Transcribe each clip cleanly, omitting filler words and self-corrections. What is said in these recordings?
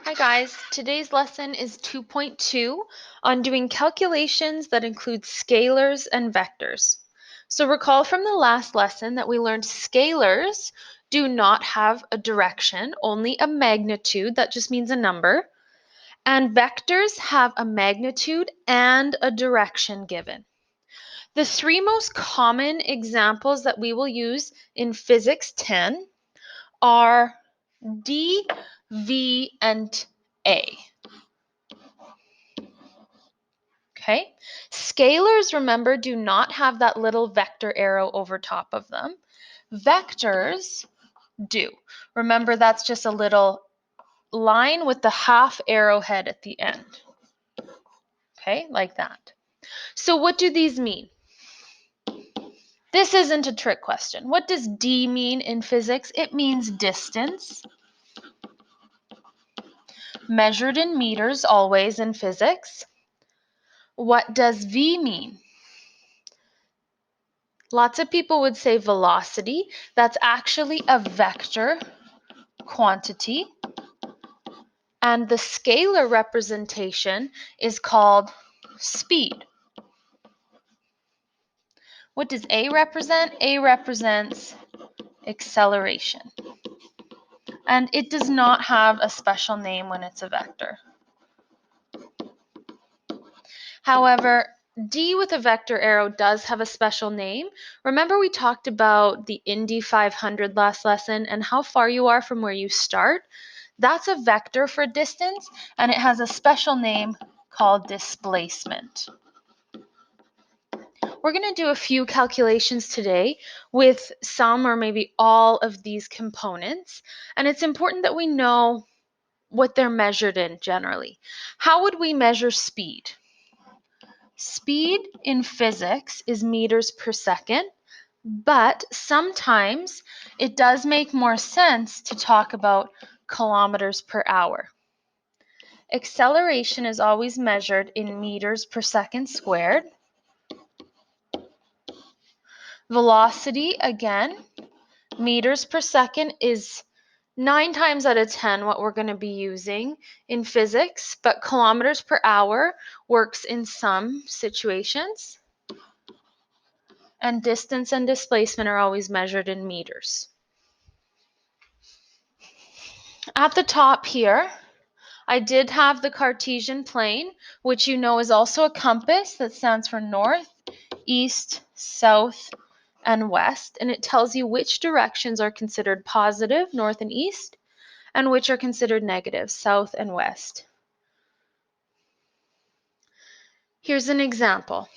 Hi guys, today's lesson is 2.2 on doing calculations that include scalars and vectors. So recall from the last lesson that we learned scalars do not have a direction, only a magnitude, that just means a number, and vectors have a magnitude and a direction given. The three most common examples that we will use in Physics 10 are D, V, and A. Okay, scalars, remember, do not have that little vector arrow over top of them. Vectors do. Remember, that's just a little line with the half arrowhead at the end. Okay, like that. So what do these mean? This isn't a trick question. What does D mean in physics? It means distance, measured in meters always in physics. What does V mean? Lots of people would say velocity. That's actually a vector quantity. And the scalar representation is called speed. What does A represent? A represents acceleration. And it does not have a special name when it's a vector. However, D with a vector arrow does have a special name. Remember we talked about the Indy 500 last lesson and how far you are from where you start? That's a vector for distance, and it has a special name called displacement. We're going to do a few calculations today with some or maybe all of these components, and it's important that we know what they're measured in generally. How would we measure speed? Speed in physics is meters per second, but sometimes it does make more sense to talk about kilometers per hour. Acceleration is always measured in meters per second squared. Velocity, again, meters per second is 9 times out of 10 what we're going to be using in physics, but kilometers per hour works in some situations. And distance and displacement are always measured in meters. At the top here, I did have the Cartesian plane, which you know is also a compass that stands for north, east, south, and west, and it tells you which directions are considered positive, north and east, and which are considered negative, south and west. Here's an example.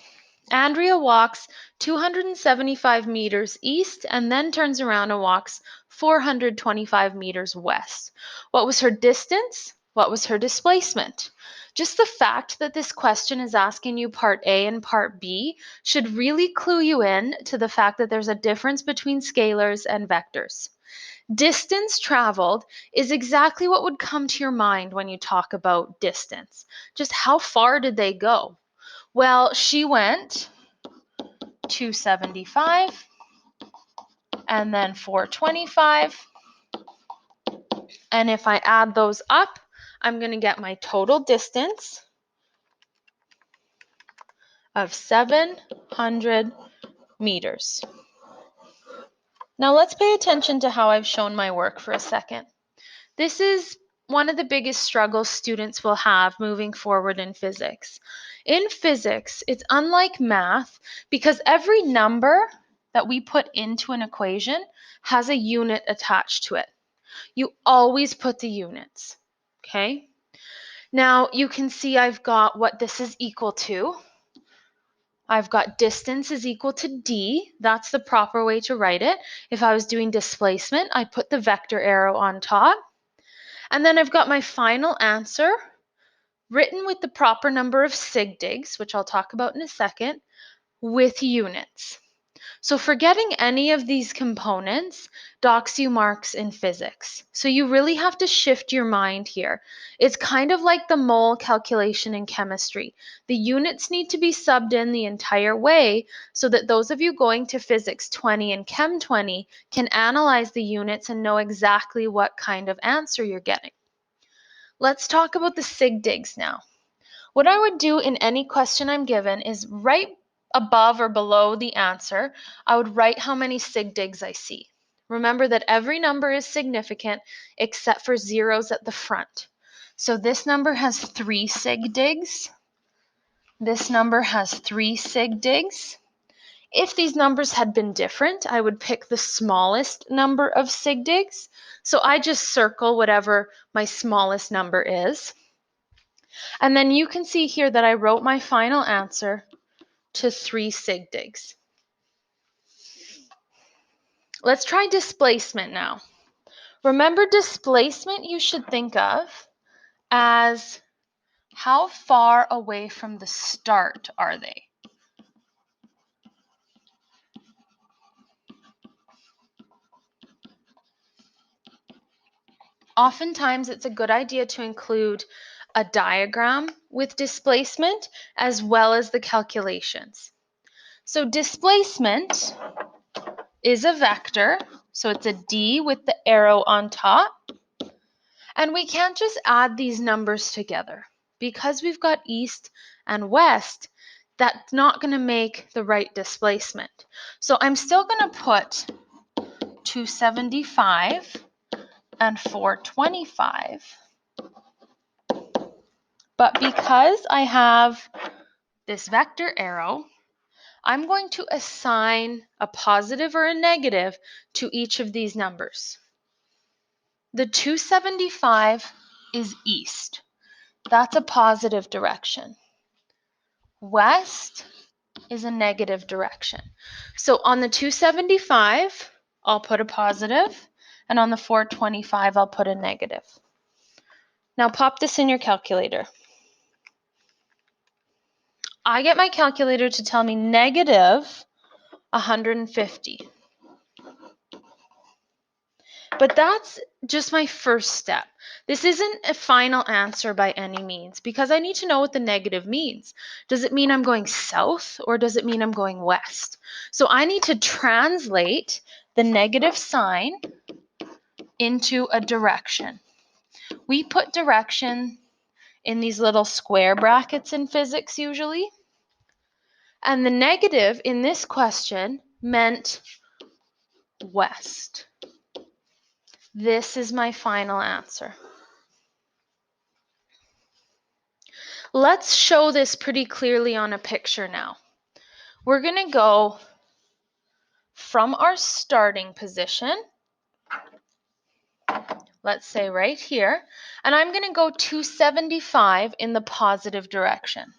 Andrea walks 275 meters east and then turns around and walks 425 meters west. What was her distance? What was her displacement? Just the fact that this question is asking you part A and part B should really clue you in to the fact that there's a difference between scalars and vectors. Distance traveled is exactly what would come to your mind when you talk about distance. Just how far did they go? Well, she went 275 and then 425. And if I add those up, I'm going to get my total distance of 700 meters. Now let's pay attention to how I've shown my work for a second. This is one of the biggest struggles students will have moving forward in physics. In physics, it's unlike math because every number that we put into an equation has a unit attached to it. You always put the units, okay? Now you can see I've got what this is equal to. I've got distance is equal to d. That's the proper way to write it. If I was doing displacement, I put the vector arrow on top. And then I've got my final answer written with the proper number of sig digs, which I'll talk about in a second, with units. So forgetting any of these components docks you marks in physics. So you really have to shift your mind here. It's kind of like the mole calculation in chemistry. The units need to be subbed in the entire way so that those of you going to Physics 20 and Chem 20 can analyze the units and know exactly what kind of answer you're getting. Let's talk about the sig digs now. What I would do in any question I'm given is right above or below the answer, I would write how many sig digs I see. Remember that every number is significant except for zeros at the front. So this number has 3 sig digs. This number has 3 sig digs. If these numbers had been different, I would pick the smallest number of sig digs. So I just circle whatever my smallest number is. And then you can see here that I wrote my final answer to 3 sig digs. Let's try displacement now. Remember, displacement you should think of as how far away from the start are they? Oftentimes, it's a good idea to include a diagram with displacement as well as the calculations. So displacement is a vector, so it's a D with the arrow on top. And we can't just add these numbers together. Because we've got east and west, that's not going to make the right displacement. So I'm still going to put 275 and 425. But because I have this vector arrow, I'm going to assign a positive or a negative to each of these numbers. The 275 is east. That's a positive direction. West is a negative direction. So on the 275, I'll put a positive, and on the 425, I'll put a negative. Now pop this in your calculator. I get my calculator to tell me negative 150. But that's just my first step. This isn't a final answer by any means because I need to know what the negative means. Does it mean I'm going south or does it mean I'm going west? So I need to translate the negative sign into a direction. We put direction in these little square brackets in physics usually. And the negative in this question meant west. This is my final answer. Let's show this pretty clearly on a picture now. We're going to go from our starting position, let's say right here, and I'm going to go 275 in the positive direction.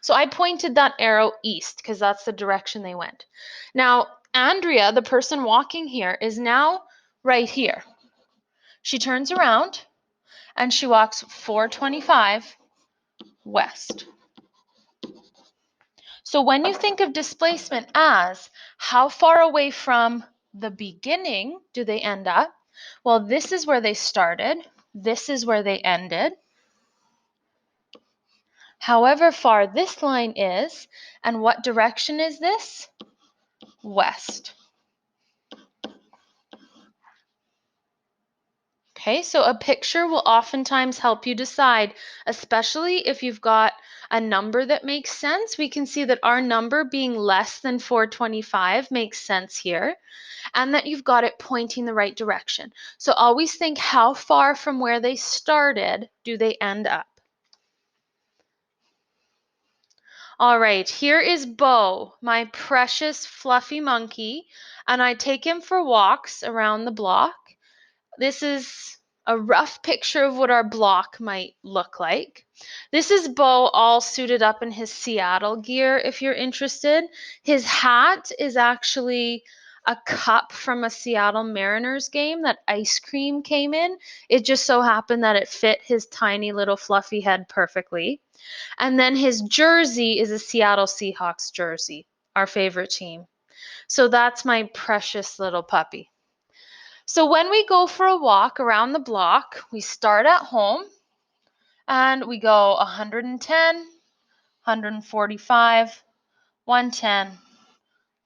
So I pointed that arrow east because that's the direction they went. Now, Andrea, the person walking here, is now right here. She turns around and she walks 425 west. So when you think of displacement as how far away from the beginning do they end up? Well, this is where they started. This is where they ended. However far this line is, and what direction is this? West. Okay, so a picture will oftentimes help you decide, especially if you've got a number that makes sense. We can see that our number being less than 425 makes sense here, and that you've got it pointing the right direction. So always think, how far from where they started do they end up? All right, here is Bo, my precious fluffy monkey, and I take him for walks around the block. This is a rough picture of what our block might look like. This is Bo all suited up in his Seattle gear, if you're interested. His hat is actually a cup from a Seattle Mariners game that ice cream came in. It just so happened that it fit his tiny little fluffy head perfectly. And then his jersey is a Seattle Seahawks jersey, our favorite team. So that's my precious little puppy. So when we go for a walk around the block, we start at home and we go 110, 145, 110,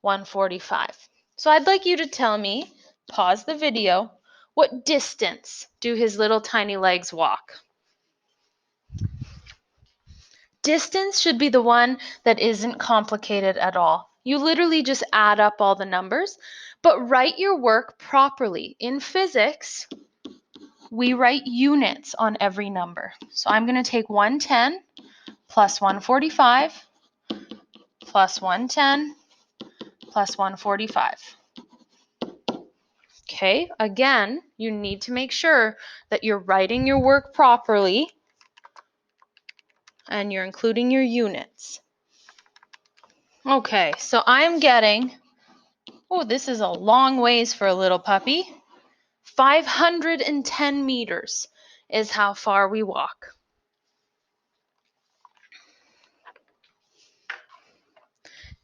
145. So I'd like you to tell me, pause the video, What distance do his little tiny legs walk? Distance should be the one that isn't complicated at all. You literally just add up all the numbers, but write your work properly. In physics, we write units on every number. So I'm going to take 110 plus 145 plus 110 plus 145. Okay, again, you need to make sure that you're writing your work properly and you're including your units. Okay, so I'm getting, oh, this is a long ways for a little puppy. 510 meters is how far we walk.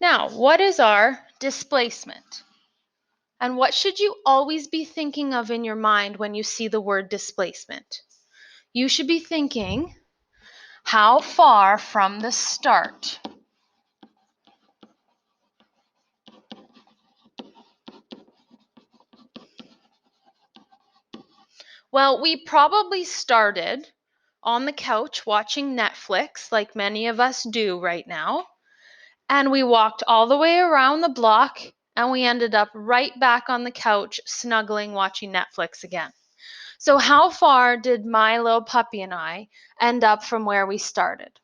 Now, what is our displacement? And what should you always be thinking of in your mind when you see the word displacement? You should be thinking, how far from the start? Well, we probably started on the couch watching Netflix, like many of us do right now, and we walked all the way around the block, and we ended up right back on the couch, snuggling, watching Netflix again. So how far did my little puppy and I end up from where we started?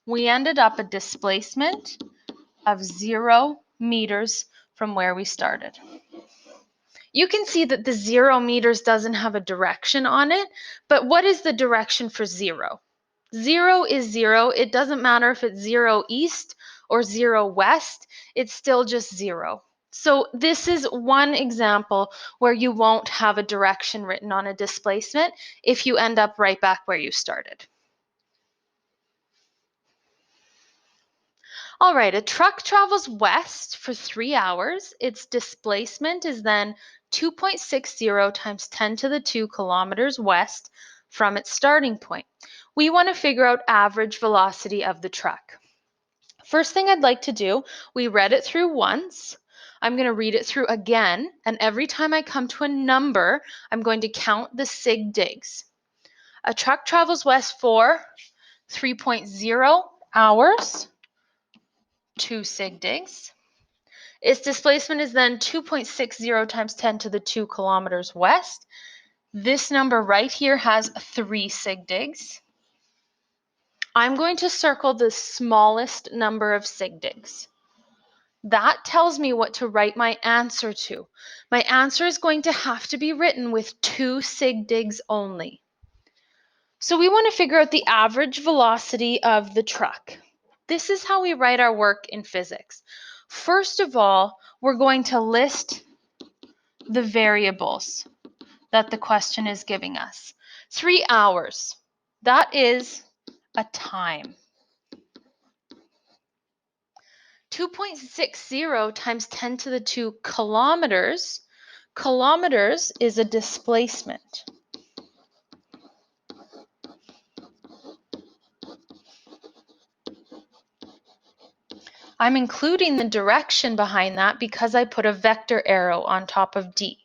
We ended up a displacement of 0 meters from where we started. You can see that the 0 meters doesn't have a direction on it, but what is the direction for 0? 0 is 0. It doesn't matter if it's 0 east or 0 west, it's still just 0. So this is one example where you won't have a direction written on a displacement if you end up right back where you started. All right, a truck travels west for 3 hours. Its displacement is then 2.60 times 10 to the 2 kilometers west from its starting point. We want to figure out average velocity of the truck. First thing I'd like to do, we read it through once. I'm going to read it through again, and every time I come to a number, I'm going to count the sig digs. A truck travels west for 3.0 hours, 2 sig digs. Its displacement is then 2.60 times 10 to the 2 kilometers west. This number right here has 3 sig digs. I'm going to circle the smallest number of sig digs. That tells me what to write my answer to. My answer is going to have to be written with 2 sig digs only. So we want to figure out the average velocity of the truck. This is how we write our work in physics. First of all, we're going to list the variables that the question is giving us. 3 hours, that is a time. 2.60 times 10 to the 2 kilometers. Kilometers is a displacement. I'm including the direction behind that because I put a vector arrow on top of D.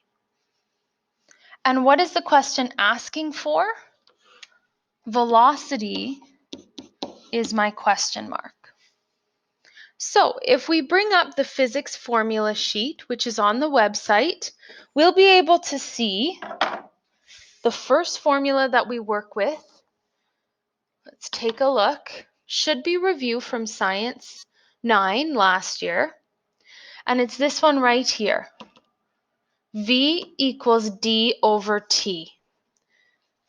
And what is the question asking for? Velocity is my question mark. So if we bring up the physics formula sheet, which is on the website, we'll be able to see the first formula that we work with. Let's take a look. Should be review from Science 9 last year. And it's this one right here. V equals D over T.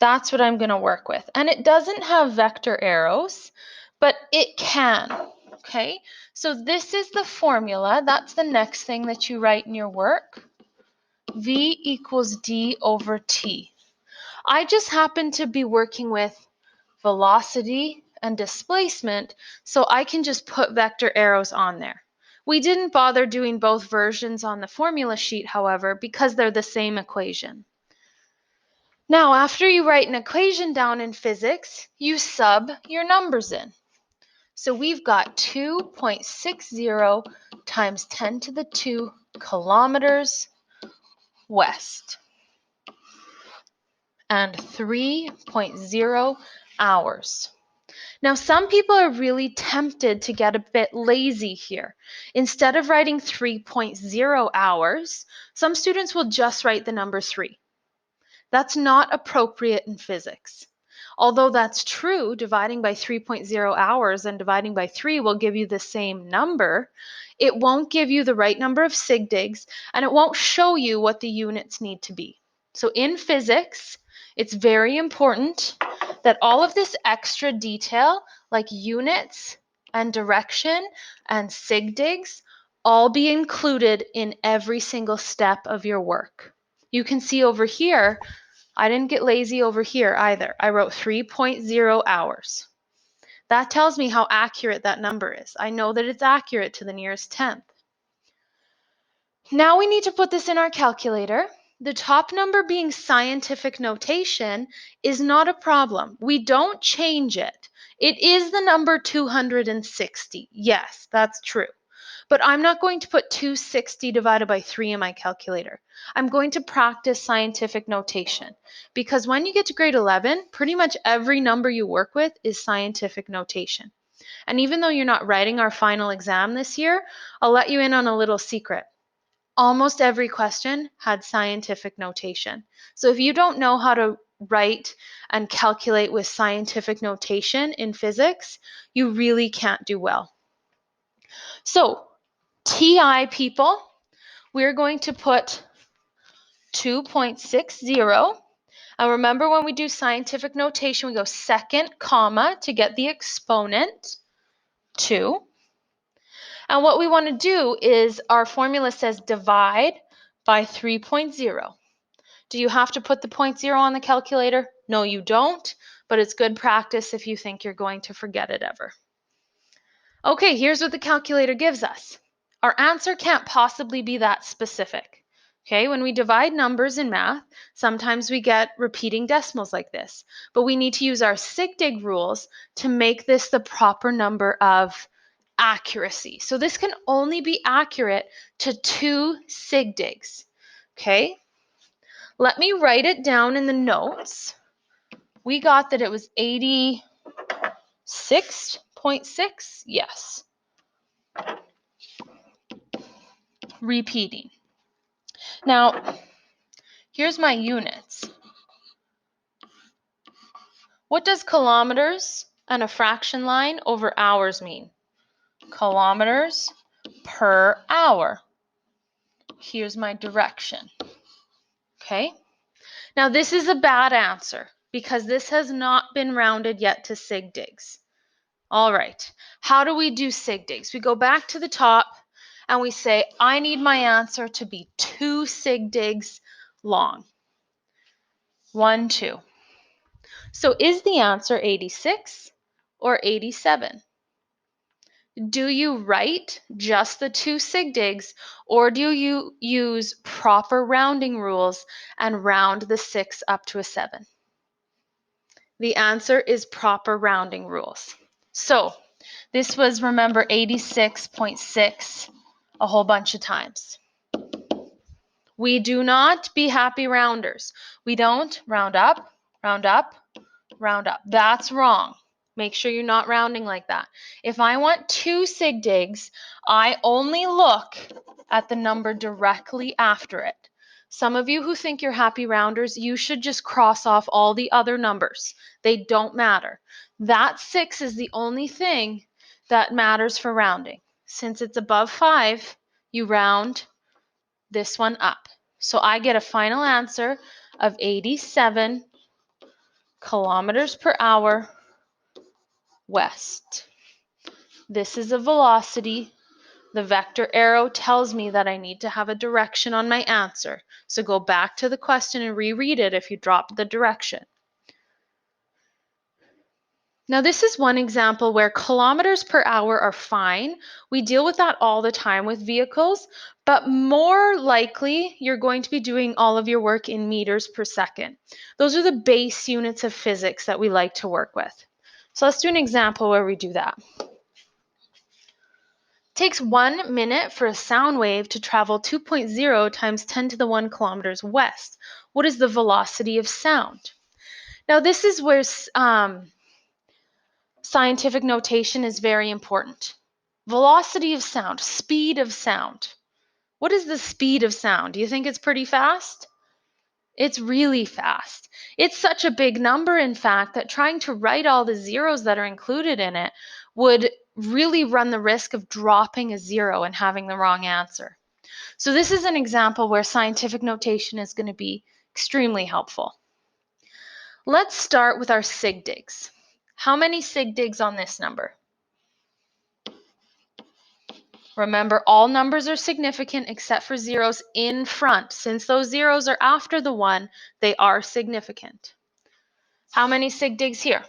That's what I'm going to work with. And it doesn't have vector arrows, but it can. Okay, so this is the formula. That's the next thing that you write in your work. V equals D over T. I just happen to be working with velocity and displacement, so I can just put vector arrows on there. We didn't bother doing both versions on the formula sheet, however, because they're the same equation. Now, after you write an equation down in physics, you sub your numbers in. So we've got 2.60 times 10 to the 2 kilometers west. and 3.0 hours. Now, some people are really tempted to get a bit lazy here. Instead of writing 3.0 hours, some students will just write the number 3. That's not appropriate in physics. Although that's true, dividing by 3.0 hours and dividing by 3 will give you the same number, it won't give you the right number of sig digs, and it won't show you what the units need to be. So in physics, it's very important that all of this extra detail, like units and direction and sig digs, all be included in every single step of your work. You can see over here, I didn't get lazy over here either. I wrote 3.0 hours. That tells me how accurate that number is. I know that it's accurate to the nearest tenth. Now we need to put this in our calculator. The top number being scientific notation is not a problem. We don't change it. It is the number 260. Yes, that's true. But I'm not going to put 260 divided by 3 in my calculator. I'm going to practice scientific notation because when you get to grade 11, pretty much every number you work with is scientific notation. And even though you're not writing our final exam this year, I'll let you in on a little secret. Almost every question had scientific notation. So if you don't know how to write and calculate with scientific notation in physics, you really can't do well. So TI people, we're going to put 2.60. And remember when we do scientific notation, we go second comma to get the exponent, 2. And what we want to do is our formula says divide by 3.0. Do you have to put the 0.0 on the calculator? No, you don't, but it's good practice if you think you're going to forget it ever. Okay, here's what the calculator gives us. Our answer can't possibly be that specific. Okay, when we divide numbers in math, sometimes we get repeating decimals like this, but we need to use our sig dig rules to make this the proper number of accuracy. So this can only be accurate to 2 sig digs. Okay, let me write it down in the notes. We got that it was 86.6, yes. Repeating. Now, here's my units. What does kilometers and a fraction line over hours mean? Kilometers per hour. Here's my direction. Okay? Now, this is a bad answer because this has not been rounded yet to sig digs. All right. How do we do sig digs? We go back to the top and we say, I need my answer to be 2 sig digs long. 1, 2. So is the answer 86 or 87? Do you write just the 2 sig digs or do you use proper rounding rules and round the 6 up to a 7? The answer is proper rounding rules. So this was, remember, 86.6 a whole bunch of times. We do not be happy rounders. We don't round up, round up, round up. That's wrong. Make sure you're not rounding like that. If I want 2 sig digs, I only look at the number directly after it. Some of you who think you're happy rounders, you should just cross off all the other numbers. They don't matter. That 6 is the only thing that matters for rounding. Since it's above 5, you round this one up. So I get a final answer of 87 kilometers per hour west. This is a velocity. The vector arrow tells me that I need to have a direction on my answer. So go back to the question and reread it if you dropped the direction. Now this is one example where kilometers per hour are fine. We deal with that all the time with vehicles, but more likely you're going to be doing all of your work in meters per second. Those are the base units of physics that we like to work with. So let's do an example where we do that. It takes 1 minute for a sound wave to travel 2.0 times 10 to the 1 kilometers west. What is the velocity of sound? Now, this is where scientific notation is very important. Velocity of sound, speed of sound. What is the speed of sound? Do you think it's pretty fast? It's really fast. It's such a big number, in fact, that trying to write all the zeros that are included in it would really run the risk of dropping a zero and having the wrong answer. So this is an example where scientific notation is going to be extremely helpful. Let's start with our sig digs. How many sig digs on this number? Remember, all numbers are significant except for zeros in front. Since those zeros are after the 1, they are significant. How many sig digs here?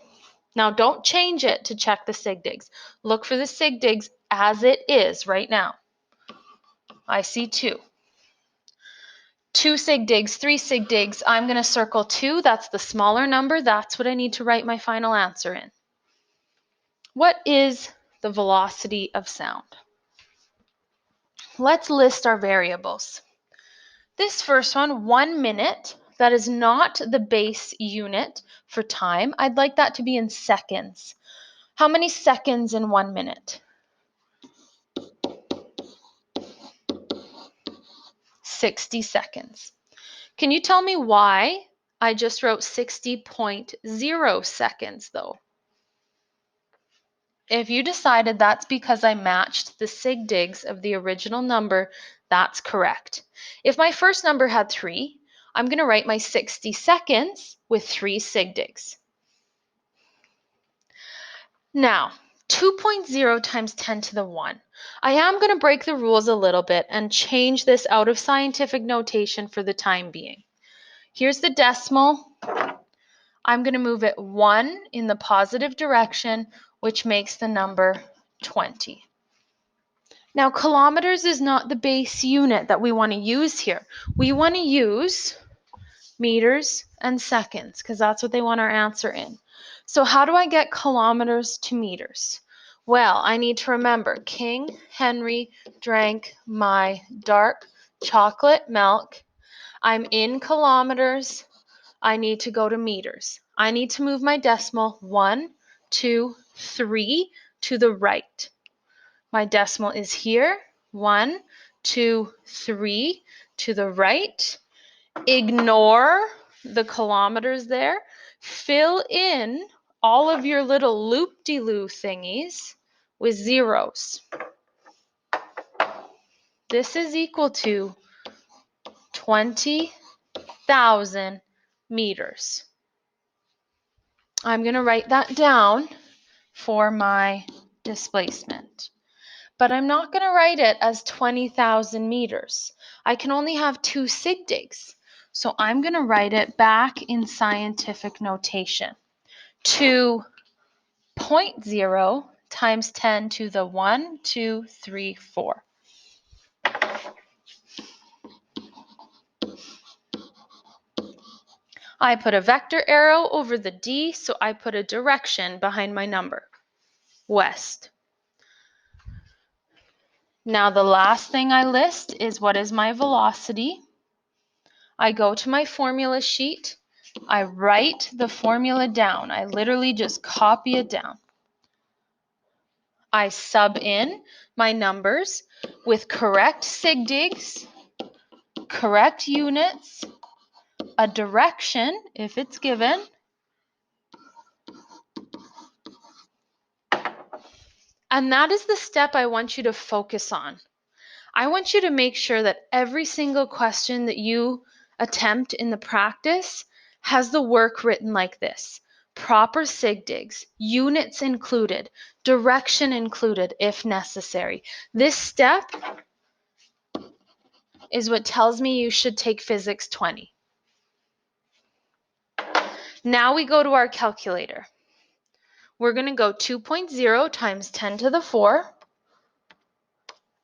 Now, don't change it to check the sig digs. Look for the sig digs as it is right now. I see 2. 2 sig digs, 3 sig digs. I'm going to circle 2. That's the smaller number. That's what I need to write my final answer in. What is the velocity of sound? Let's list our variables. This first one, 1 minute, that is not the base unit for time. I'd like that to be in seconds. How many seconds in 1 minute? 60 seconds. Can you tell me why I just wrote 60.0 seconds though? If you decided that's because I matched the sig digs of the original number, that's correct. If my first number had 3, I'm going to write my 60 seconds with 3 sig digs. Now, 2.0 times 10 to the 1. I am going to break the rules a little bit and change this out of scientific notation for the time being. Here's the decimal. I'm going to move it 1 in the positive direction, which makes the number 20. Now, kilometers is not the base unit that we want to use here. We want to use meters and seconds because that's what they want our answer in. So how do I get kilometers to meters? Well, I need to remember King Henry drank my dark chocolate milk. I'm in kilometers. I need to go to meters. I need to move my decimal 1, 2, 3 to the right. My decimal is here. 1, 2, 3 to the right. Ignore the kilometers there. Fill in all of your little loop-de-loo thingies with zeros. This is equal to 20,000 meters. I'm going to write that down for my displacement. But I'm not going to write it as 20,000 meters. I can only have 2 sig digs. So I'm going to write it back in scientific notation. 2.0 times 10 to the 1, 2, 3, 4. I put a vector arrow over the D, so I put a direction behind my number. West. Now the last thing I list is what is my velocity. I go to my formula sheet. I write the formula down. I literally just copy it down. I sub in my numbers with correct sig digs, correct units, a direction if it's given, and that is the step I want you to focus on. I want you to make sure that every single question that you attempt in the practice has the work written like this. Proper sig digs, units included, direction included if necessary. This step is what tells me you should take Physics 20. Now we go to our calculator. We're going to go 2.0 times 10 to the 4.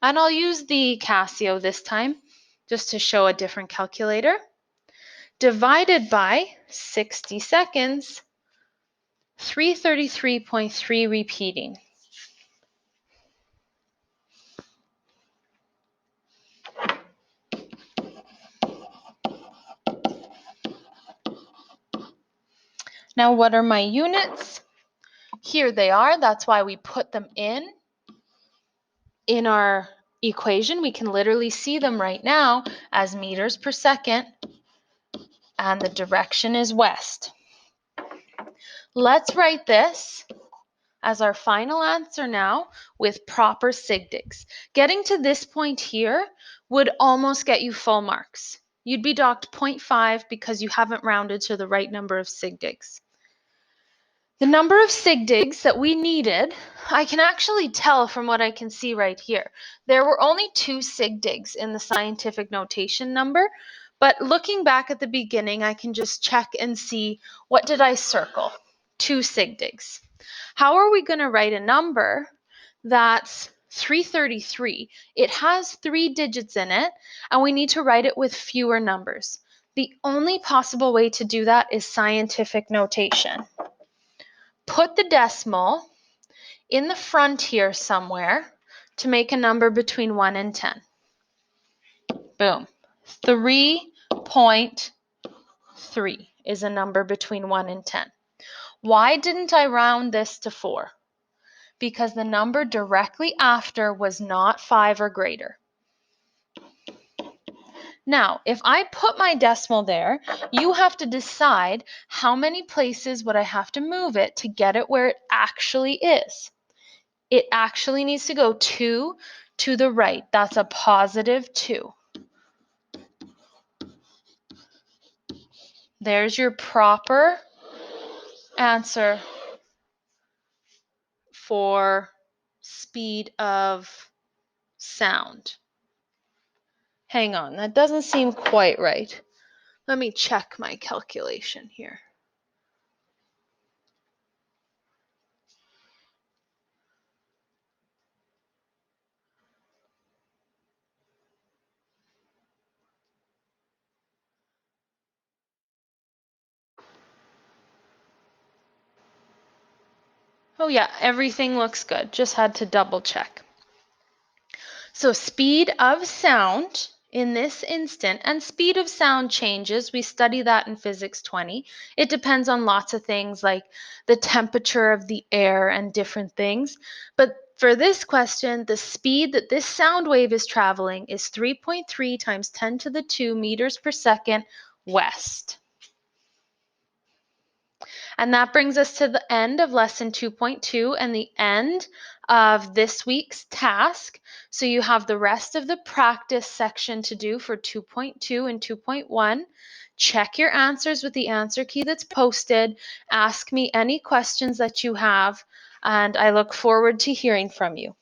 And I'll use the Casio this time just to show a different calculator. Divided by 60 seconds, 333.3 repeating. Now, what are my units? Here they are. That's why we put them in our equation. We can literally see them right now as meters per second, and the direction is west. Let's write this as our final answer now with proper sig digs. Getting to this point here would almost get you full marks. You'd be docked 0.5 because you haven't rounded to the right number of sig digs. The number of sig digs that we needed, I can actually tell from what I can see right here. There were only 2 sig digs in the scientific notation number, but looking back at the beginning, I can just check and see, what did I circle? 2 sig digs. How are we going to write a number that's 333? It has 3 digits in it, and we need to write it with fewer numbers. The only possible way to do that is scientific notation. Put the decimal in the front here somewhere to make a number between 1 and 10. Boom. 3.3 is a number between 1 and 10. Why didn't I round this to 4? Because the number directly after was not 5 or greater. Now, if I put my decimal there, you have to decide how many places would I have to move it to get it where it actually is. It actually needs to go 2 to the right. That's a positive 2. There's your proper answer for speed of sound. Hang on, that doesn't seem quite right. Let me check my calculation here. Oh yeah, everything looks good. Just had to double check. So speed of sound in this instant, and speed of sound changes. We study that in Physics 20. It depends on lots of things like the temperature of the air and different things. But for this question, the speed that this sound wave is traveling is 3.3 times 10 to the 2 meters per second west. And that brings us to the end of lesson 2.2 and the end of this week's task. So you have the rest of the practice section to do for 2.2 and 2.1. Check your answers with the answer key that's posted. Ask me any questions that you have, and I look forward to hearing from you.